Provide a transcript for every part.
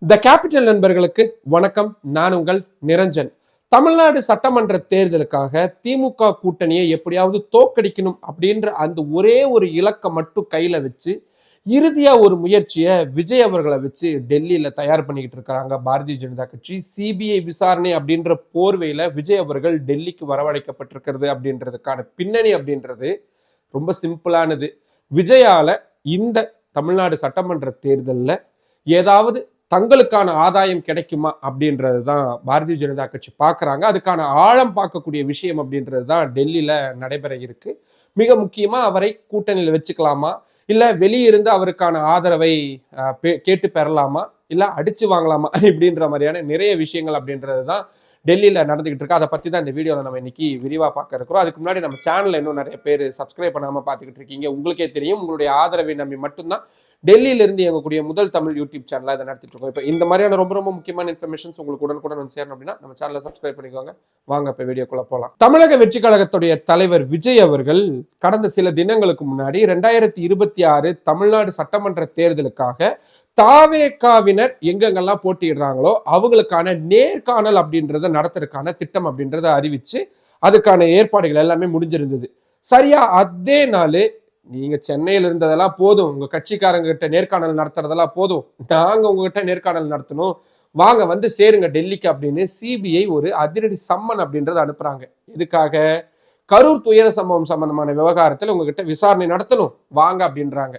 The capital நண்பர்களுக்கு வணக்கம். நான் உங்கள் நிரஞ்சன். தமிழ்நாடு சட்டமன்ற தேர்தலுக்காக திமுக கூட்டணியை எப்படியாவது தோக்கடிக்கணும் அப்படின்ற அந்த ஒரே ஒரு இலக்கை மட்டும் கையில வச்சு இறுதியா ஒரு முயற்சியை விஜய் அவர்களை வச்சு டெல்லியில தயார் பண்ணிக்கிட்டு இருக்காங்க பாரதிய ஜனதா கட்சி. சிபிஐ விசாரணை அப்படின்ற போர்வையில விஜய் அவர்கள் டெல்லிக்கு வரவழைக்கப்பட்டிருக்கிறது அப்படின்றதுக்கான பின்னணி அப்படின்றது ரொம்ப சிம்பிளானது. விஜயால இந்த தமிழ்நாடு சட்டமன்ற தேர்தலில் ஏதாவது தங்களுக்கான ஆதாயம் கிடைக்குமா அப்படின்றது தான் பாரதிய ஜனதா கட்சி பார்க்குறாங்க. அதுக்கான ஆழம் பார்க்கக்கூடிய விஷயம் அப்படின்றது தான் டெல்லியில் நடைபெற இருக்கு. மிக முக்கியமாக அவரை கூட்டணியில் வச்சுக்கலாமா, இல்லை வெளியிருந்து அவருக்கான ஆதரவை கேட்டு பெறலாமா, இல்லை அடிச்சு வாங்கலாமா இப்படின்ற மாதிரியான நிறைய விஷயங்கள் அப்படின்றது தான் டெல்லியில் நடந்துகிட்டு இருக்கு. அதை பற்றி தான் இந்த வீடியோவில் நம்ம இன்னைக்கு விரிவாக பார்க்க இருக்கிறோம். அதுக்கு முன்னாடி நம்ம சேனலில் இன்னும் நிறைய பேர் சப்ஸ்கிரைப் பண்ணாமல் பார்த்துக்கிட்டு இருக்கீங்க. உங்களுக்கே தெரியும், உங்களுடைய ஆதரவை நம்பி மட்டும்தான் டெல்லியிலிருந்து இயங்கக்கூடிய முதல் தமிழ் யூடியூப் சேனலாக இதை நடத்திட்டு இருக்கோம். இப்போ இந்த மாதிரியான ரொம்ப ரொம்ப முக்கியமான இன்ஃபர்மேஷன்ஸ் உங்களுக்கு உடனுக்குடன் வந்து சேரணும் அப்படின்னா நம்ம சேனலை சப்ஸ்கிரைப் பண்ணிக்கோங்க. வாங்க இப்போ வீடியோக்குள்ள போகலாம். தமிழக வெற்றி கழகத்துடைய தலைவர் விஜய் அவர்கள் கடந்த சில தினங்களுக்கு முன்னாடி 2026 தமிழ்நாடு சட்டமன்ற தேர்தலுக்காக தாவேகாவினர் எங்கெங்கெல்லாம் போட்டியிடுறாங்களோ அவங்களுக்கான நேர்காணல் அப்படின்றத நடத்துறதுக்கான திட்டம் அப்படின்றத அறிவிச்சு அதுக்கான ஏற்பாடுகள் எல்லாமே முடிஞ்சிருந்தது. சரியா அதே நாள் நீங்க சென்னையில் இருந்ததெல்லாம் போதும், உங்க கட்சிக்காரங்க கிட்ட நேர்காணல் நடத்துறதெல்லாம் போதும், நாங்க உங்ககிட்ட நேர்காணல் நடத்தணும், வாங்க வந்து சேருங்க டெல்லிக்கு அப்படின்னு சிபிஐ ஒரு அதிரடி சம்மன் அப்படின்றத அனுப்புறாங்க. இதுக்காக கரூர் துயர சம்பவம் சம்பந்தமான விவகாரத்தில் உங்ககிட்ட விசாரணை நடத்தணும் வாங்க அப்படின்றாங்க.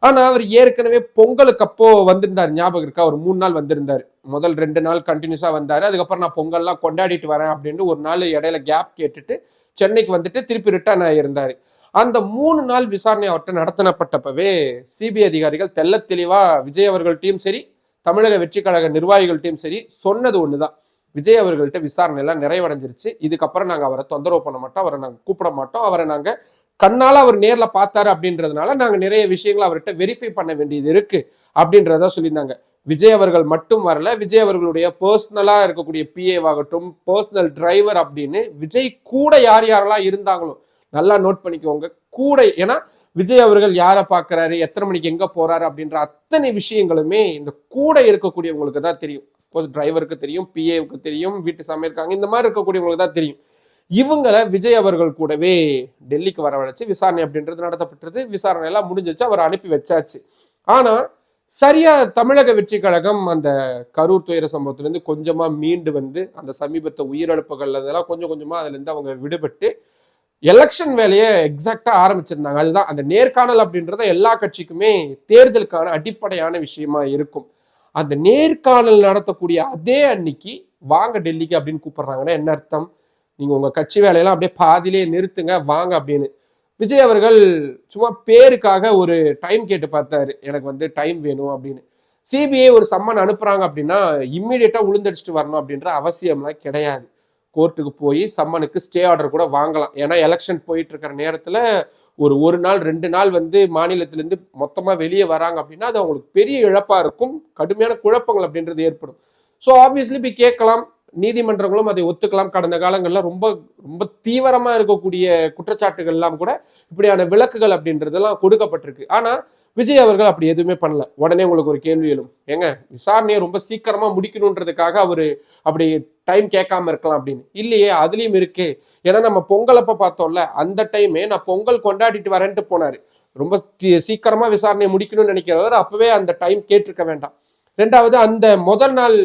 ஆனா அவர் ஏற்கனவே பொங்கலுக்கு அப்போ வந்திருந்தாரு, ஞாபகம் இருக்கா? ஒரு 3 நாள் வந்திருந்தாரு. முதல் 2 நாள் கண்டினியூஸா வந்தாரு. அதுக்கப்புறம் நான் பொங்கல்லாம் கொண்டாடிட்டு வரேன் அப்படின்னு ஒரு நாள் இடையில கேப் கேட்டுட்டு சென்னைக்கு வந்துட்டு திருப்பி ரிட்டர்ன் ஆகியிருந்தாரு. அந்த 3 நாள் விசாரணை அவர்கிட்ட நடத்தப்பட்டப்பவே சிபிஐ அதிகாரிகள் தெல்ல தெளிவா விஜய் அவர்கள்ட்டையும் சரி, தமிழக வெற்றி கழக நிர்வாகிகள்ட்டையும் சரி சொன்னது ஒண்ணுதான், விஜய் அவர்கள்ட்ட விசாரணை எல்லாம் நிறைவடைஞ்சிருச்சு, இதுக்கப்புறம் நாங்க அவரை தொந்தரவு பண்ண மாட்டோம், அவரை நாங்க கூப்பிட மாட்டோம், அவரை நாங்க கண்ணால அவர் நேர்ல பார்த்தாரு அப்படின்றதுனால நாங்க நிறைய விஷயங்களை அவர்கிட்ட வெரிஃபை பண்ண வேண்டியது இருக்கு அப்படின்றத சொல்லியிருந்தாங்க. விஜய் அவர்கள் மட்டும் வரல, விஜய் அவர்களுடைய பர்சனலா இருக்கக்கூடிய பிஏவாகட்டும், பர்சனல் டிரைவர் அப்படின்னு விஜய் கூட யார் யாரெல்லாம் இருந்தாங்களோ நல்லா நோட் பண்ணிக்கோங்க கூட. ஏன்னா விஜய் அவர்கள் யாரை பார்க்கறாரு, எத்தனை மணிக்கு எங்க போறாரு அப்படின்ற அத்தனை விஷயங்களுமே இந்த கூட இருக்கக்கூடியவங்களுக்கு தான் தெரியும். டிரைவருக்கு தெரியும், பிஏவுக்கு தெரியும், வீட்டு சமையல்காங்க இந்த மாதிரி இருக்கக்கூடியவங்களுக்கு தான் தெரியும். இவங்களை விஜய் அவர்கள் கூடவே டெல்லிக்கு வரவழைச்சு விசாரணை அப்படின்றது நடத்தப்பட்டது. விசாரணை எல்லாம் முடிஞ்சிச்சு, அவர் அனுப்பி வச்சாச்சு. ஆனா சரியா தமிழக வெற்றி கழகம் அந்த கரூர் துயர சம்பவத்திலிருந்து கொஞ்சமா மீண்டு வந்து அந்த சமீபத்த உயிரிழப்புகள் அதெல்லாம் கொஞ்சம் கொஞ்சமா அதுல இருந்து அவங்க விடுபட்டு எலெக்ஷன் வேலையை எக்ஸாக்டா ஆரம்பிச்சிருந்தாங்க. அதுதான் அந்த நேர்காணல் அப்படின்றத எல்லா கட்சிக்குமே தேர்தலுக்கான அடிப்படையான விஷயமா இருக்கும். அந்த நேர்காணல் நடத்தக்கூடிய அதே அன்னைக்கு வாங்க டெல்லிக்கு அப்படின்னு கூப்பிடுறாங்கன்னா என்ன அர்த்தம்? நீங்க உங்க கட்சி வேலையெல்லாம் அப்படியே பாதியிலே நிறுத்துங்க வாங்க அப்படின்னு. விஜய் அவர்கள் சும்மா பேருக்காக ஒரு டைம் கேட்டு பார்த்தாரு, எனக்கு வந்து டைம் வேணும் அப்படின்னு. சிபிஐ ஒரு சம்மன் அனுப்புறாங்க அப்படின்னா இம்மிடியட்டா உளுந்தடிச்சுட்டு வரணும் அப்படின்ற அவசியம்லாம் கிடையாது. கோர்ட்டுக்கு போய் சம்மனுக்கு ஸ்டே ஆர்டர் கூட வாங்கலாம். ஏன்னா எலெக்ஷன் போயிட்டு இருக்கிற நேரத்துல ஒரு நாள் 2 நாள் வந்து மாநிலத்திலிருந்து மொத்தமா வெளியே வராங்க அப்படின்னா அது அவங்களுக்கு பெரிய இழப்பா இருக்கும், கடுமையான குழப்பங்கள் அப்படின்றது ஏற்படும். ஸோ ஆப்வியஸ்லி போய் கேட்கலாம், நீதிமன்றங்களும் அதை ஒத்துக்கலாம். கடந்த காலங்களில் ரொம்ப ரொம்ப தீவிரமா இருக்கக்கூடிய குற்றச்சாட்டுகள் எல்லாம் கூட இப்படியான விளக்குகள் அப்படின்றதெல்லாம் கொடுக்கப்பட்டிருக்கு. ஆனா விஜய் அவர்கள் அப்படி எதுவுமே பண்ணல. உடனே உங்களுக்கு ஒரு கேள்வி எழும், ஏங்க விசாரணையை ரொம்ப சீக்கிரமா முடிக்கணுன்றதுக்காக அவரு அப்படி டைம் கேட்காம இருக்கலாம் அப்படின்னு. இல்லையே, அதுலயும் இருக்கு. ஏன்னா நம்ம பொங்கலப்ப பார்த்தோம்ல, அந்த டைமே நான் பொங்கல் கொண்டாடிட்டு வரேன்ட்டு போனாரு. ரொம்ப சீக்கிரமா விசாரணையை முடிக்கணும்னு நினைக்கிறவர் அப்பவே அந்த டைம் கேட்டிருக்க வேண்டாம். ரெண்டாவது, அந்த முதல் நாள்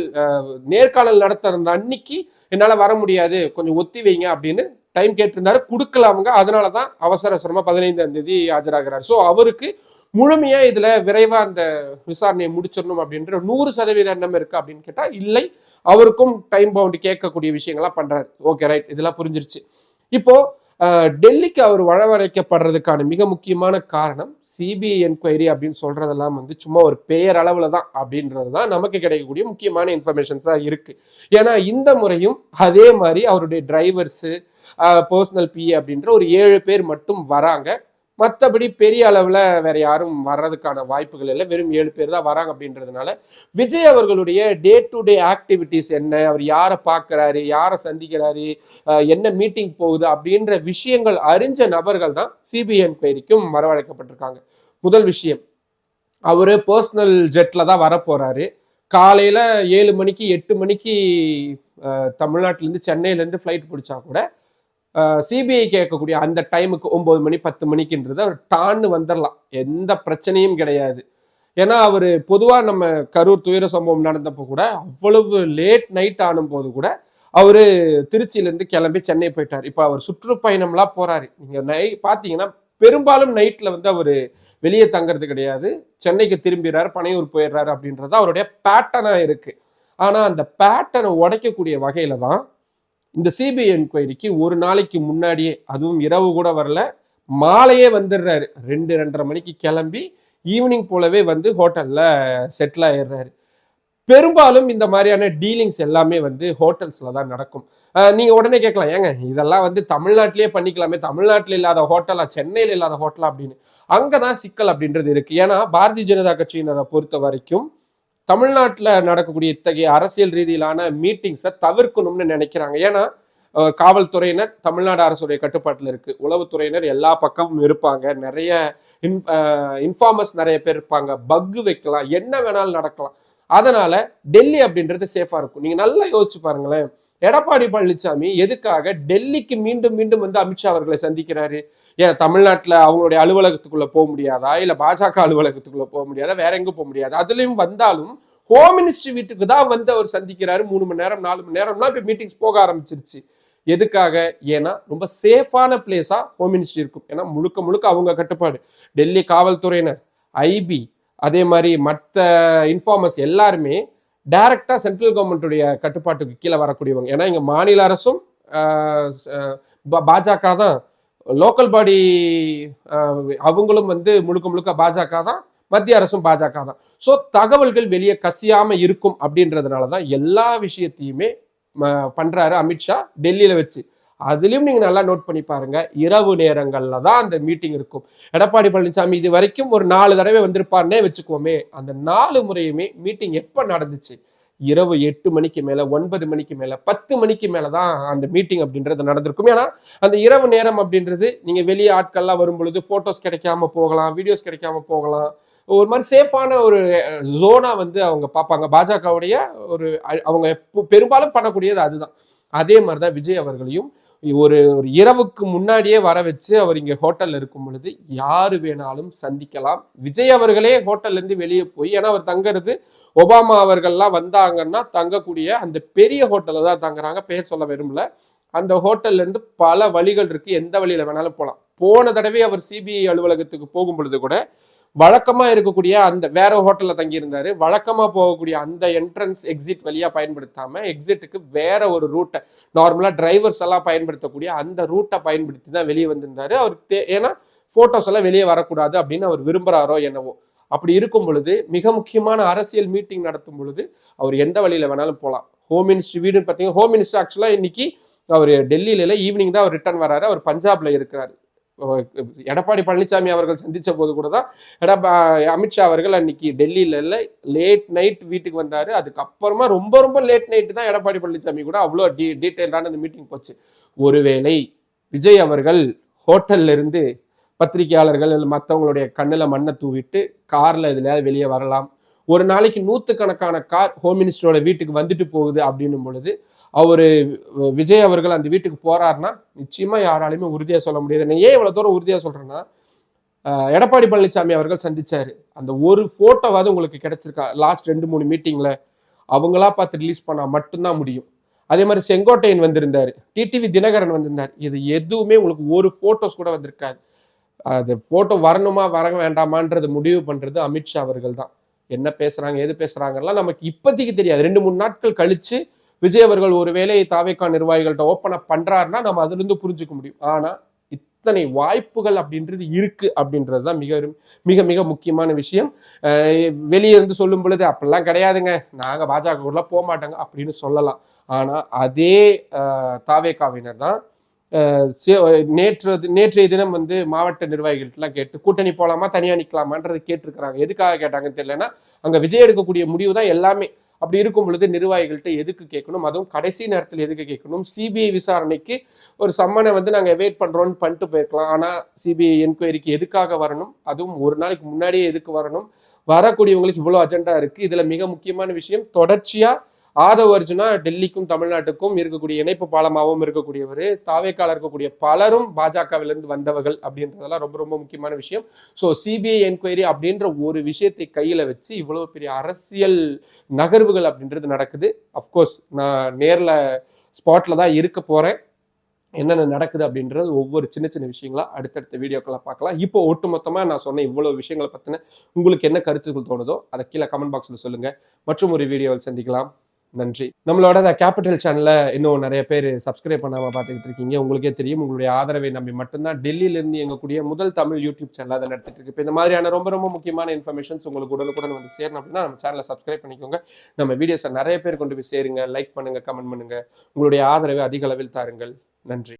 நேர்காணல் நடத்துற அன்னைக்கு என்னால வர முடியாது, கொஞ்சம் ஒத்தி வைங்க அப்படின்னு டைம் கேட்டிருந்தாரு, கொடுக்கல அவங்க. அதனாலதான் அவசர அவசரமா 15ஆம் தேதி ஆஜராகிறார். ஸோ அவருக்கு முழுமையா இதுல விரைவா அந்த விசாரணையை முடிச்சிடணும் அப்படின்ற 100% எண்ணம் இருக்கு அப்படின்னு கேட்டா இல்லை. அவருக்கும் டைம் பவுண்ட் கேட்கக்கூடிய விஷயங்கள்லாம் பண்றாரு. ஓகே, ரைட், இதெல்லாம் புரிஞ்சிருச்சு. இப்போ டெல்லிக்கு அவர் வரவழைக்கப்படுறதுக்கான மிக முக்கியமான காரணம் சிபிஐ என்கொயரி அப்படின்னு சொல்றதெல்லாம் வந்து சும்மா ஒரு பெயர் அளவுல தான் அப்படின்றது தான் நமக்கு கிடைக்கக்கூடிய முக்கியமான இன்ஃபர்மேஷன்ஸா இருக்கு. ஏன்னா இந்த முறையும் அதே மாதிரி அவருடைய டிரைவர்ஸு, பர்சனல் பிஏ அப்படின்ற ஒரு 7 பேர் மட்டும் வராங்க. மற்றபடி பெரிய அளவில் வேற யாரும் வர்றதுக்கான வாய்ப்புகள் இல்லை, வெறும் 7 பேர் தான் வராங்க அப்படின்றதுனால விஜய் அவர்களுடைய டே டு டே ஆக்டிவிட்டிஸ் என்ன, அவர் யாரை பார்க்குறாரு, யாரை சந்திக்கிறாரு, என்ன மீட்டிங் போகுது அப்படின்ற விஷயங்கள் அறிஞ்ச நபர்கள் தான் சிபிஐ என்கொயரிக்கும் வரவழைக்கப்பட்டிருக்காங்க. முதல் விஷயம், அவரு பர்சனல் ஜெட்ல தான் வரப்போறாரு. காலையில 7 மணிக்கு 8 மணிக்கு தமிழ்நாட்டிலேருந்து சென்னையிலேருந்து ஃப்ளைட் பிடிச்சா கூட சிபிஐ கேட்கக்கூடிய அந்த டைமுக்கு 9 மணி 10 மணிக்குன்றது அவர் டான்னு வந்துடலாம், எந்த பிரச்சனையும் கிடையாது. ஏன்னா அவர் பொதுவாக நம்ம கரூர் துயர சம்பவம் நடந்தப்போ கூட அவ்வளவு லேட் நைட் ஆனும் போது கூட அவரு திருச்சியிலேருந்து கிளம்பி சென்னை போயிட்டார். இப்போ அவர் சுற்றுப்பயணம்லாம் போறாரு. நீங்க பார்த்தீங்கன்னா பெரும்பாலும் நைட்ல வந்து அவர் வெளியே தங்குறது கிடையாது, சென்னைக்கு திரும்பிடுறாரு, பனையூர் போயிடுறாரு அப்படின்றது அவருடைய பேட்டர்னா இருக்கு. ஆனா அந்த பேட்டர்னை உடைக்கக்கூடிய வகையில தான் இந்த சிபிஐ என்கொயரிக்கு ஒரு நாளைக்கு முன்னாடியே, அதுவும் இரவு கூட வரல, மாலையே வந்துடுறாரு. 2-2:30 மணிக்கு கிளம்பி ஈவினிங் போலவே வந்து ஹோட்டல்ல செட்டில் ஆயிடுறாரு. பெரும்பாலும் இந்த மாதிரியான டீலிங்ஸ் எல்லாமே வந்து ஹோட்டல்ஸ்ல தான் நடக்கும். நீங்க உடனே கேட்கலாம், ஏங்க இதெல்லாம் வந்து தமிழ்நாட்டிலேயே பண்ணிக்கலாமே, தமிழ்நாட்டில் இல்லாத ஹோட்டலா, சென்னையில் இல்லாத ஹோட்டலா அப்படின்னு. அங்கதான் சிக்கல் அப்படின்றது இருக்கு. ஏன்னா பாரதிய ஜனதா கட்சியினரை பொறுத்த வரைக்கும் தமிழ்நாட்டில் நடக்கக்கூடிய இத்தகைய அரசியல் ரீதியிலான மீட்டிங்ஸை தவிர்க்கணும்னு நினைக்கிறாங்க. ஏன்னா காவல்துறையினர் தமிழ்நாடு அரசுடைய கட்டுப்பாட்டில் இருக்கு, உளவுத்துறையினர் எல்லா பக்கமும் இருப்பாங்க, நிறைய இன்ஃபார்மர்ஸ் நிறைய பேர் இருப்பாங்க, பக்கு வைக்கலாம், என்ன வேணாலும் நடக்கலாம். அதனால டெல்லி அப்படின்றது சேஃபா இருக்கும். நீங்க நல்லா யோசிச்சு பாருங்களேன், எடப்பாடி பழனிசாமி எதுக்காக டெல்லிக்கு மீண்டும் மீண்டும் வந்து அமித்ஷா அவர்களை சந்திக்கிறாரு? ஏன் தமிழ்நாட்டில் அவங்களுடைய அலுவலகத்துக்குள்ள போக முடியாதா, இல்ல பாஜக அலுவலகத்துக்குள்ள போக முடியாதா, வேற எங்க போக முடியாது? அதுலயும் வந்தாலும் ஹோம் மினிஸ்ட்ரி வீட்டுக்கு தான் வந்து அவர் சந்திக்கிறாரு. 3 மணி நேரம் 4 மணி நேரம்லாம் இப்போ மீட்டிங்ஸ் போக ஆரம்பிச்சிருச்சு. எதுக்காக? ஏன்னா ரொம்ப சேஃபான பிளேஸா ஹோம் மினிஸ்ட்ரி இருக்கும். ஏன்னா முழுக்க முழுக்க அவங்க கட்டுப்பாடு. டெல்லி காவல்துறையினர், ஐபி, அதே மாதிரி மற்ற இன்ஃபார்மர்ஸ் எல்லாருமே டைரக்டா சென்ட்ரல் கவர்மெண்ட்டுடைய கட்டுப்பாட்டுக்கு கீழே வரக்கூடியவங்க. ஏன்னா இங்க மாநில அரசும் பாஜக தான், லோக்கல் பாடி அவங்களும் வந்து முழுக்க முழுக்க பாஜக தான், மத்திய அரசும் பாஜக தான். ஸோ தகவல்கள் வெளியே கசியாம இருக்கும் அப்படின்றதுனால தான் எல்லா விஷயத்தையுமே பண்றாரு அமித்ஷா டெல்லியில வச்சு. அதுலயும் நீங்க நல்லா நோட் பண்ணி பாருங்க, இரவு நேரங்கள்ல தான் அந்த மீட்டிங் இருக்கும். எடப்பாடி பழனிசாமி இது வரைக்கும் ஒரு 4 தடவை வந்திருப்பாருன்னே வச்சுக்கோமே. அந்த 4 முறையுமே மீட்டிங் எப்ப நடந்துச்சு? இரவு 8 மணிக்கு மேல, 9 மணிக்கு மேல, 10 மணிக்கு மேலதான் அந்த மீட்டிங் அப்படின்றது நடந்திருக்கும். ஏன்னா அந்த இரவு நேரம் அப்படின்றது நீங்க வெளியே ஆட்கள்லாம் வரும் பொழுது போட்டோஸ் கிடைக்காம போகலாம், வீடியோஸ் கிடைக்காம போகலாம், ஒரு மாதிரி சேஃபான ஒரு ஜோனா வந்து அவங்க பார்ப்பாங்க. பாஜகவுடைய ஒரு அவங்க பெரும்பாலும் பண்ணக்கூடியது அதுதான். அதே மாதிரிதான் விஜய் அவர்களையும் ஒரு இரவுக்கு முன்னாடியே வர வச்சு அவர் இங்க ஹோட்டல்ல இருக்கும் பொழுது யாரு வேணாலும் சந்திக்கலாம். விஜய் அவர்களே ஹோட்டல்ல இருந்து வெளியே போய், ஏன்னா அவர் தங்குறது ஒபாமா அவர்கள்லாம் வந்தாங்கன்னா தங்கக்கூடிய அந்த பெரிய ஹோட்டல்ல தான் தங்குறாங்க, பேர் சொல்ல விரும்பல. அந்த ஹோட்டல்ல இருந்து பல வழிகள் இருக்கு, எந்த வழியில வேணாலும் போகலாம். போன தடவை அவர் சிபிஐ அலுவலகத்துக்கு போகும் பொழுது கூட வழக்கமா இருக்கக்கூடிய அந்த வேற ஹோட்டல்ல தங்கியிருந்தாரு, வழக்கமா போகக்கூடிய அந்த என்ட்ரன்ஸ் எக்ஸிட் வழியா பயன்படுத்தாம எக்ஸிட்டுக்கு வேற ஒரு ரூட்டை, நார்மலா டிரைவர்ஸ் எல்லாம் பயன்படுத்தக்கூடிய அந்த ரூட்டை பயன்படுத்தி தான் வெளியே வந்திருந்தாரு. அவர் ஏன்னா போட்டோஸ் எல்லாம் வெளியே வரக்கூடாது அப்படின்னு அவர் விரும்புறாரோ என்னவோ. அப்படி இருக்கும் பொழுது மிக முக்கியமான அரசியல் மீட்டிங் நடத்தும் பொழுது அவர் எந்த வழியில வேணாலும் போகலாம். ஹோம் மினிஸ்ட்ரி வீடுன்னு பார்த்தீங்கன்னா, ஹோம் மினிஸ்டர் ஆக்சுவலா இன்னைக்கு அவர் டெல்லியில ஈவினிங் தான் அவர் ரிட்டர்ன் வராரு, அவர் பஞ்சாப்ல இருக்கிறாரு. எடப்பாடி பழனிசாமி அவர்கள் சந்திச்ச போது கூட தான் அமித்ஷா அவர்கள் அன்னைக்கு டெல்லியில லேட் நைட் வீட்டுக்கு வந்தாரு. அதுக்கப்புறமா ரொம்ப ரொம்ப லேட் நைட் தான் எடப்பாடி பழனிசாமி கூட அவ்வளோ டீட்டெயிலான அந்த மீட்டிங் போச்சு. ஒருவேளை விஜய் அவர்கள் ஹோட்டல்ல இருந்து பத்திரிகையாளர்கள் மற்றவங்களுடைய கண்ணுல மண்ணை தூவிட்டு கார்ல எதுலையாவது வெளியே வரலாம். ஒரு நாளைக்கு 100கணக்கான கார் ஹோம் மினிஸ்டரோட வீட்டுக்கு வந்துட்டு போகுது அப்படின்னும் பொழுது அவரு விஜய் அவர்கள் அந்த வீட்டுக்கு போறாருன்னா நிச்சயமா யாராலையுமே உறுதியா சொல்ல முடியாது. நான் ஏன் இவ்வளவு தூரம் உறுதியா சொல்றேன்னா, எடப்பாடி பழனிசாமி அவர்கள் சந்திச்சாரு, அந்த ஒரு போட்டோவாவது உங்களுக்கு கிடைச்சிருக்கா லாஸ்ட் 2-3 மீட்டிங்ல? அவங்களா பார்த்து ரிலீஸ் பண்ணா மட்டும்தான் முடியும். அதே மாதிரி செங்கோட்டையன் வந்திருந்தாரு, டிடிவி தினகரன் வந்திருந்தார், இது எதுவுமே உங்களுக்கு ஒரு போட்டோஸ் கூட வந்திருக்காது. அது போட்டோ வரணுமா வர வேண்டாமான்றது முடிவு பண்றது அமித்ஷா அவர்கள் தான். என்ன பேசுறாங்க ஏது பேசுறாங்கலாம் நமக்கு இப்போதைக்கு தெரியாது. 2-3 நாட்கள் கழிச்சு விஜய் அவர்கள் ஒரு வேலையை தாவேகா நிர்வாகிகள்கிட்ட ஓப்பன் அப் பண்றாருன்னா நம்ம அதுல இருந்து புரிஞ்சுக்க முடியும். ஆனா இத்தனை வாய்ப்புகள் அப்படின்றது இருக்கு அப்படின்றது தான் மிக மிக மிக முக்கியமான விஷயம். வெளியே இருந்து சொல்லும் பொழுது அப்படிலாம் கிடையாதுங்க, நாங்க பாஜக போக மாட்டாங்க அப்படின்னு சொல்லலாம். ஆனா அதே தாவேகாவினர் தான் நேற்றைய தினம் வந்து மாவட்ட நிர்வாகிகள்லாம் கேட்டு கூட்டணி போலாமா தனியா நிக்கலாமான்றது கேட்டிருக்கிறாங்க. எதுக்காக கேட்டாங்கன்னு தெரியலன்னா, அங்க விஜய் எடுக்கக்கூடிய முடிவு தான் எல்லாமே. அப்படி இருக்கும் பொழுது நிர்வாகிகள்கிட்ட எதுக்கு கேட்கணும், அதுவும் கடைசி நேரத்தில் எதுக்கு கேட்கணும்? சிபிஐ விசாரணைக்கு ஒரு சம்மனை வந்து நாங்கள் வெயிட் பண்றோம்னு பண்ணிட்டு போயிருக்கலாம். ஆனா சிபிஐ என்கொயரிக்கு எதுக்காக வரணும்? அதுவும் ஒரு நாளைக்கு முன்னாடியே எதுக்கு வரணும்? வரக்கூடியவங்களுக்கு இவ்வளவு அஜெண்டா இருக்கு. இதுல மிக முக்கியமான விஷயம், தொடர்ச்சியா ஆதவ் அர்ஜுனா டெல்லிக்கும் தமிழ்நாட்டுக்கும் இருக்கக்கூடிய இணைப்பு பாலமாகவும் இருக்கக்கூடியவர். தாவேக்கால இருக்கக்கூடிய பலரும் பாஜகவிலிருந்து வந்தவர்கள் அப்படின்றதெல்லாம் ரொம்ப ரொம்ப முக்கியமான விஷயம். ஸோ சிபிஐ என்கொயரி அப்படின்ற ஒரு விஷயத்தை கையில வச்சு இவ்வளவு பெரிய அரசியல் நகர்வுகள் அப்படின்றது நடக்குது. அஃப்கோர்ஸ் நான் நேர்ல ஸ்பாட்ல தான் இருக்க போறேன். என்னென்ன நடக்குது அப்படின்றது ஒவ்வொரு சின்ன சின்ன விஷயங்களா அடுத்தடுத்த வீடியோக்களை பார்க்கலாம். இப்போ ஒட்டுமொத்தமா நான் சொன்ன இவ்வளவு விஷயங்களை பத்தின உங்களுக்கு என்ன கருத்துக்கள் தோணுதோ அதை கீழே கமெண்ட் பாக்ஸ்ல சொல்லுங்க. மற்றும் ஒரு வீடியோவில் சந்திக்கலாம். நன்றி. நம்மளோட கேபிட்டல் சேனல்ல இன்னும் நிறைய பேர் சப்ஸ்கிரைப் பண்ணாம பார்த்துக்கிட்டு இருக்கீங்க. உங்களுக்கே தெரியும், உங்களுடைய ஆதரவை நம்பி மட்டும்தான் டெல்லியில இருந்து எங்கக்கூடிய முதல் தமிழ் யூடியூப் சேனல் அதை நடத்திட்டு இருக்கு. இப்போ இந்த மாதிரியான ரொம்ப ரொம்ப முக்கியமான இன்ஃபர்மேஷன்ஸ் உங்களுக்கு உடனுக்குடன் வந்து சேரணும் அப்படின்னா நம்ம சேனலை சப்ஸ்கிரைப் பண்ணிக்கோங்க. நம்ம வீடியோஸை நிறைய பேர் கொண்டு போய் சேருங்க, லைக் பண்ணுங்க, கமெண்ட் பண்ணுங்க. உங்களுடைய ஆதரவை அதிக அளவில் தாருங்கள். நன்றி.